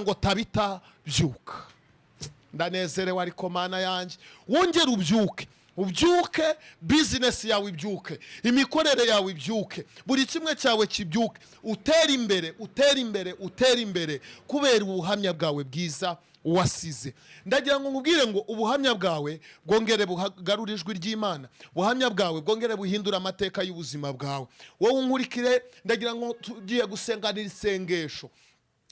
ngo Tabita byuka. Ndanezerewe ariko Mana yanjye, wongere ubyuke, business yawe ibyuke, imikorere yawe ibyuke, buri kimwe cyawe kibyuke, utera imbere kubera ubuhamya bwawe bwiza wasize. Ndagira ngo nkubwire ngo ubuhamya bwawe bwongere bugarure ijwi ry'Imana, ubuhamya bwawe bwongere buhindura amateka y'ubuzima bwawe. Wowe unkurikire, ndagira ngo tugiye gusenganira isengesho,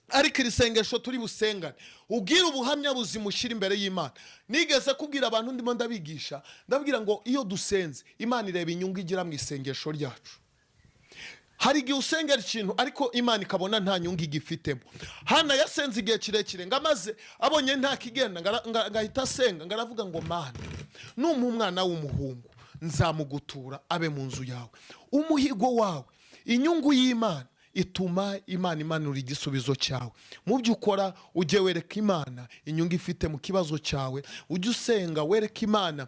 ariko iri sengesho turi busengane ubwira ubuhamya buzimushyira imbere y'Imana. Nigeze kubwira abantu ndimo ndabigisha, ndabwira ngo iyo dusenze Imana ireba inyungu igira mu isengesho ryacu. Hari igihe usengera ikintu ariko Imana ikabona nta nyungu igifitemo. Hana yasenze igihe kirekire, ngamaze abonye nta kigenda, ngahita asenga, ngaravuga ngo Mana, numpa umwana w'umuhungu nzamugutura abe mu nzu yawe. Umuhigo wawe, inyungu y'Imana ituma Imana imanura igisubizo cyawe. Mu byo ukora ujye wereka Imana inyungu ifite mu kibazo cyawe, ujye usenga wereka Imana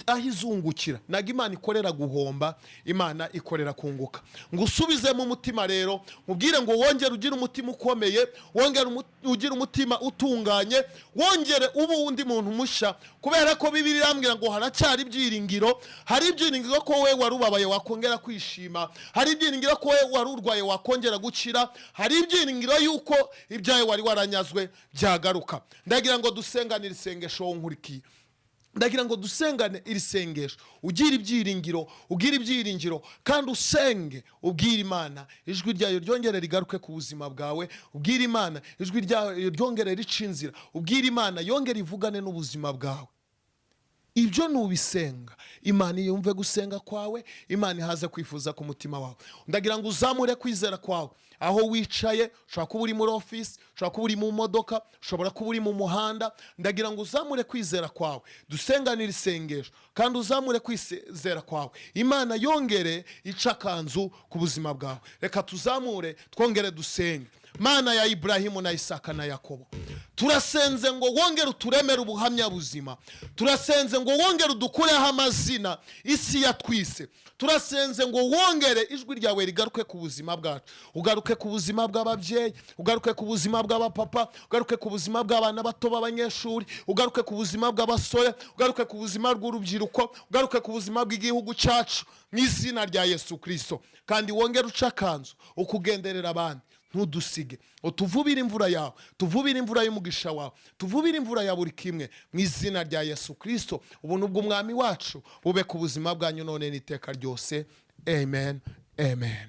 aho izungukira. Naga Imana ikorera guhomba, Imana ikorera kunguka. Ngo usubize mu mutima rero, mubwire ngo wongere ugire umutima ukomeye, wongere ugire umutima utunganye, wongere ubu undi muntu mushya, kubera ko Bibiliya irambwira ngo haracyari ibyiringiro. Hari ibyiringiro ko we warubabaye wakongera kwishima, hari ibyiringiro ko we warurwaye kongera gukira, hari ibyiringiro yuko ibyawe wari waranyazwe byagaruka. Ndagira ngo dusengane iri sengesho nkurikiye, ndagira ngo dusengane iri sengesho ugira ibyiringiro, kandi usenge ubwira Imana ijwi ryayo ryongere rigaruke ku buzima bwawe. Ubwira Imana ijwi ryayo ryongere rica inzira, ubwira Imana yongere ivugane n'ubuzima bwawe. Ibyo nubisenga, Imana yumve gusenga kwawe, Imana ihaze kwifuza ku mutima wawe. Ndagira ngo uzamure kwizera kwawe aho wicaye, ushobora kuba uri muri office, ushobora kuba uri mu modoka, ushobora kuba uri mu muhanda. Ndagira ngo uzamure kwizera kwawe, dusenganire isengesho, kandi uzamure kwizera kwawe, Imana yongere ica kanzu ku buzima bwawe. Reka tuzamure twongere dusenge. Mana ya Ibrahimu na Isaka na Yakobo, turasenze ngo wongere uturemere ubuhamya buzima. Turasenze ngo wongere udukureho amazina isi yatwise. Turasenze ngo wongere ijwi ryawe rigaruke ku buzima bwacu, ugaruke ku buzima bw'ababyeyi, ugaruke ku buzima bw'abapapa, ugaruke ku buzima bw'abana bato b'abanyeshuri, ugaruke ku buzima bw'abasore, ugaruke ku buzima bw'urubyiruko, ugaruke ku buzima bw'igihugu cyacu mu izina rya Yesu Kristo. Kandi wongere uca kanzu ukugenderera abandi, ntudusige, utuvubire imvura yawe, tuvubire imvura y'umugisha wawe, tuvubire imvura ya buri kimwe mu izina rya Yesu Kristo. Ubuntu bw'Umwami wacu bube ku buzima bwanyu none n'iteka ryose. Amen, amen.